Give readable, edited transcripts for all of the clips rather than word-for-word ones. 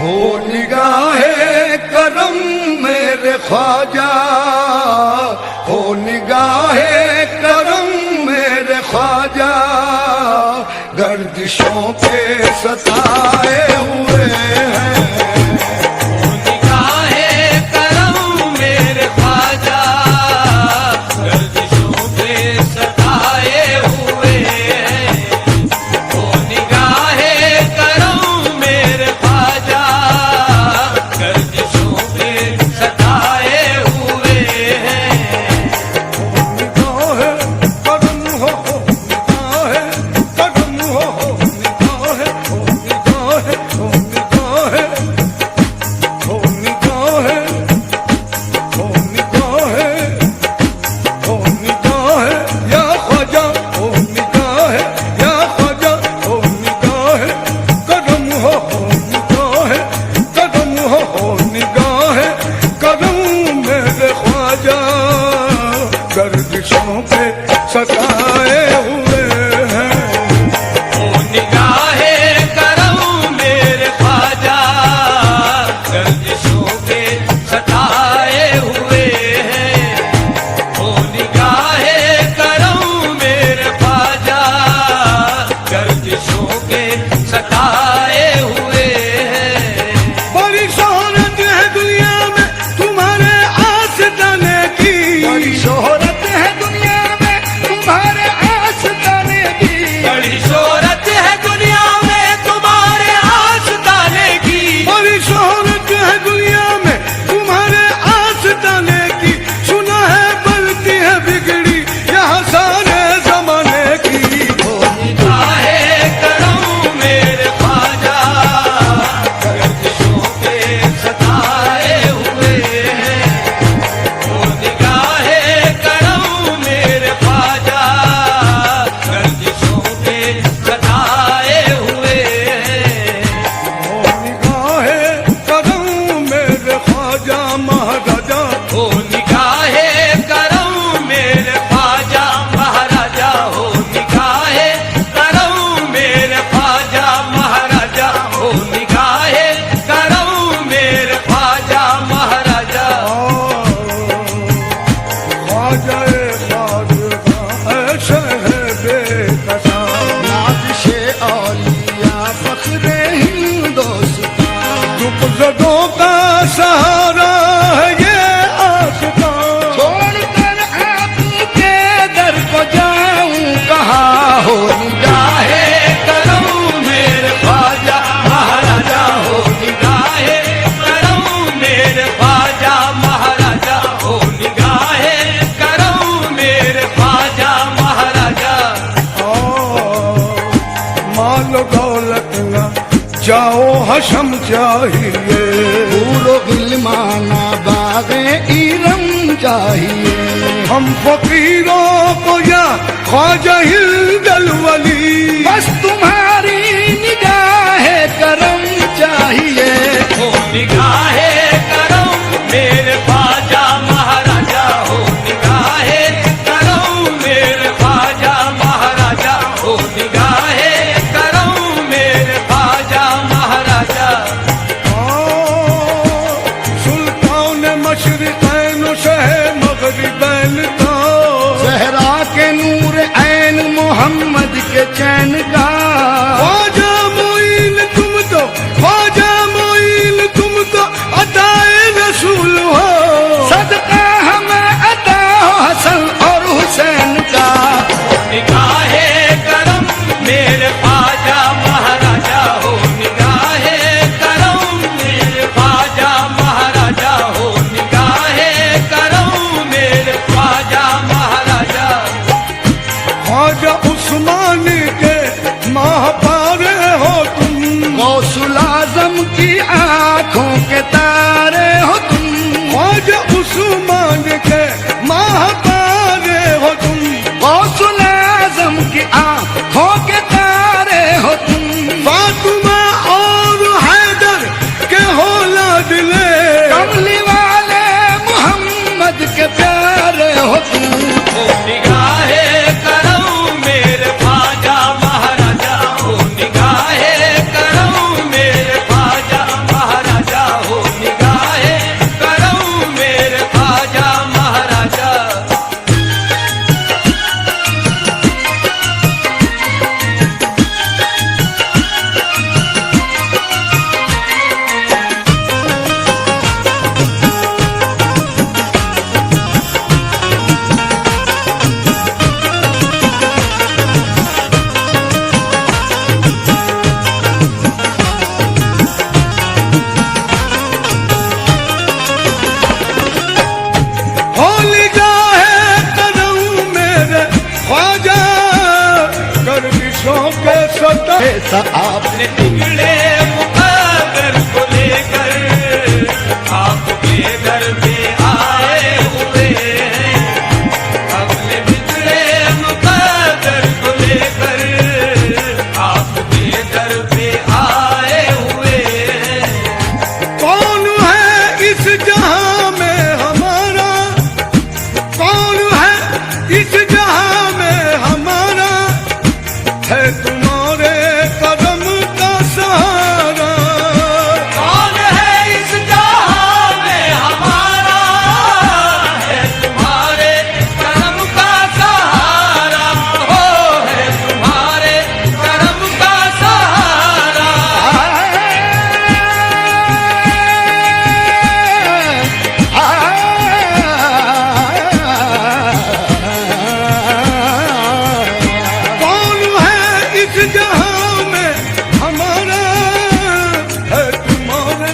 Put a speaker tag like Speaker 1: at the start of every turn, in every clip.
Speaker 1: हो निगाहे करम मेरे ख्वाजा, हो निगाहे करम मेरे ख्वाजा, गर्दिशों के सताए हुए हैं। गर्दिशों पे सताए हुए हैं।
Speaker 2: ओ निगाहे करम मेरे ख्वाजा, गर्दिशों पे सताए हुए हैं। ओ निगाहे करम मेरे ख्वाजा, गर्दिशों पे सताए हुए हैं।
Speaker 1: बड़ी शोहरत है दुनिया में तुम्हारे आस्ताने की, बड़ी शोहरत सहारा है ये आस्था, छोड़कर आपके दर को जाऊं कहाँ। हो निगाहे
Speaker 2: करम मेरे ख्वाजा महाराजा, हो निगाहे करम मेरे ख्वाजा महाराजा, हो निगाहे करम मेरे ख्वाजा महाराजा।
Speaker 1: मालो दौलत न जाओ हशम चाहिए, पूरो गिलमाना बागे इरम चाहिए। हम फकीरों को या ख्वाजा हिंदल वली, बस तुम्हारी निगाहे करम चाहिए।
Speaker 2: हो निगाहे करम मेरे ख्वाजा महाराजा, हो निगाहे करम मेरे ख्वाजा महाराजा, हो निगाहे करम मेरे ख्वाजा महाराजा।
Speaker 1: सुल्तान मशरिक़ैन शह मग़रिबैन का, ज़हरा के नूर ऐन मोहम्मद के चैन का। ख्वाजा मोइन तुम तो, ख्वाजा मोइन तुम तो अताए रसूल हो, सदका हमें अता हो हसन और हुसैन का।
Speaker 2: निगाहे करम मेरे ख्वाजा महाराजा, हो निगाहे करम मेरे ख्वाजा महाराजा, हो निगाहे करम मेरे ख्वाजा महाराजा।
Speaker 1: ख्वाजा उस्मान के महापारे हो तुम, गौसुल आज़म की आंखों के तारे हो तुम। ख्वाजा उस्मान के महापारे हो तुम, गौसुल आज़म की आंखों के तारे हो तुम। फातिमा और हैदर के होला दिले, कमली वाले मोहम्मद के प्यारे हो तुम।
Speaker 2: हो निगाहे करम मेरे ख्वाजा महाराजा, हो निगाहे करम मेरे ख्वाजा महाराजा। अपने बिगड़े मुकद्दर को लेकर आपके दर पे आए हुए हैं। अपने बिगड़े मुकद्दर को लेकर आपके दर पे आए हुए हैं।
Speaker 1: कौन है इस जहां में हमारा, कौन है इस जहां में हमारा, है तुम्हारे कदम का सहारा।
Speaker 2: कौन है इस जहां में हमारा, है तुम्हारे करम का सहारा, हो है तुम्हारे करम का सहारा।
Speaker 1: कौन है इस जहां में हमारा, है तुम्हारे,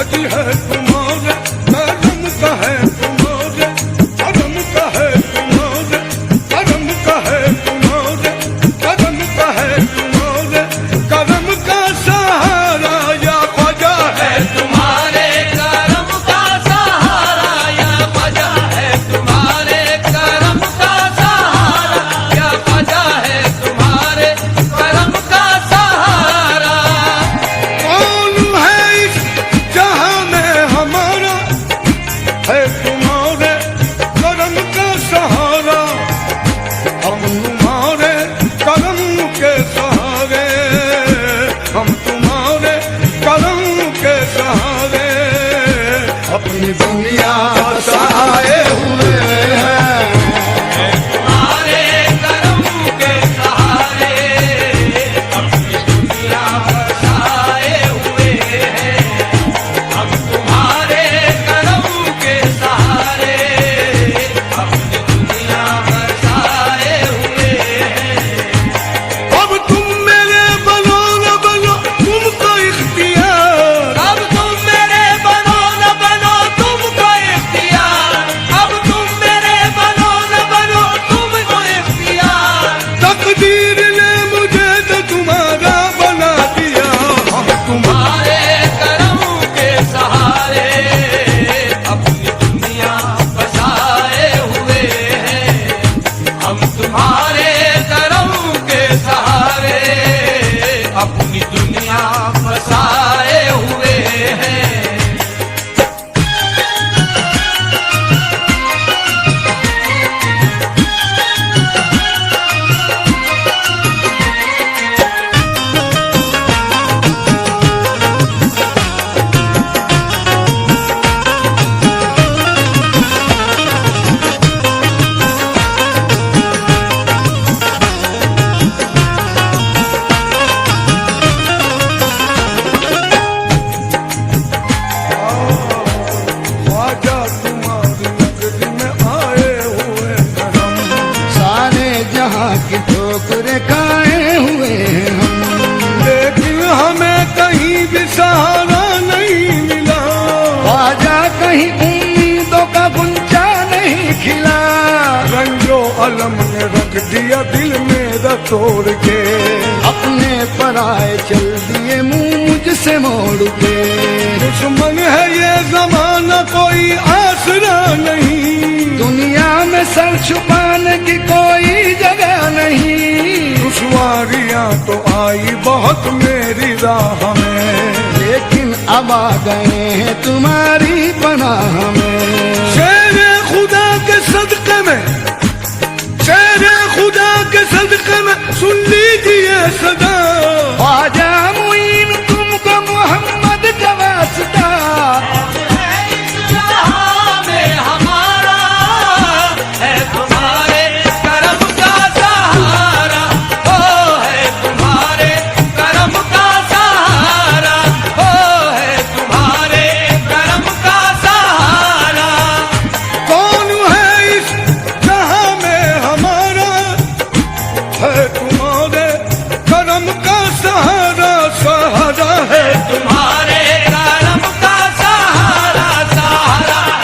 Speaker 1: अजी है तुम्हारे करम का, है तुम्हारे करम का, है तुम्हारे करम का, है तुम्हारे करम का, है तुम्हारे करम का सहारा। या ख्वाजा है
Speaker 2: है तुम्हारे करम का सहारा, या ख्वाजा है तुम्हारे करम का सहारा, या ख्वाजा है तुम्हारे करम का सहारा।
Speaker 1: कौन है इस जहां में हमारा, है तुम्हारे करम का सहारा। हम तुम्हारे करम के सहारे, हम तुम्हारे करम के सहारे अपनी दुनिया बसाए हुए हैं।
Speaker 2: तुम्हारे करम के सहारे अपनी दुनिया बसाए हुए हैं। हम तुम्हारे करम के सहारे अपनी दुनिया बसाए हुए हैं।
Speaker 1: अब तुम मेरे बनो न बनो तुमको इख्तियार,
Speaker 2: अब तुम मेरे बनो न बनो तुमको इख्तियार, अब तुम मेरे बनो न बनो तुमको इख्तियार।
Speaker 1: तकदीर ने मुझे तो तुम्हारा बना दिया। हम
Speaker 2: तुम्हारे करम के सहारे अपनी दुनिया बसाए हुए हैं। हम तुम्हारे करम के सहारे अपनी दुनिया बसाए हुए हैं।
Speaker 1: ख्वाजा तुम्हारी नगरी में आए हुए हैं हम,
Speaker 3: सारे जहां की ठोकरें खाए हुए हैं हम।
Speaker 1: लेकिन हमें कहीं भी सहारा नहीं मिला।
Speaker 3: ख्वाजा कहीं उम्मीदों का गुंजा नहीं खिला।
Speaker 1: रंजो अलम ने रख दिया दिल मेरा तोड़ के,
Speaker 3: अपने पराए चल दिए मुंह मुझसे मोड़ के।
Speaker 1: दुश्मन है ये जमाना कोई आसरा नहीं।
Speaker 3: दुनिया में सर छुपाने की कोई जगह नहीं।
Speaker 1: दुश्वारियां तो आई बहुत मेरी राह में,
Speaker 3: लेकिन अब आ गए हैं तुम्हारी पनाह में।
Speaker 1: शेरे खुदा के सदके में, शेरे खुदा के सदके में सुन लीजिए सदा।
Speaker 3: ख्वाजा मुइन तुमको मोहम्मद का वास्ता।
Speaker 2: इस जहां में हमारा है तुम्हारे करम का सहारा, हो है तुम्हारे करम का सहारा, हो है तुम्हारे करम का सहारा।
Speaker 1: कौन है इस जहां में हमारा, है तुम्हारे करम का सहारा। सहारा है
Speaker 2: तुम्हारे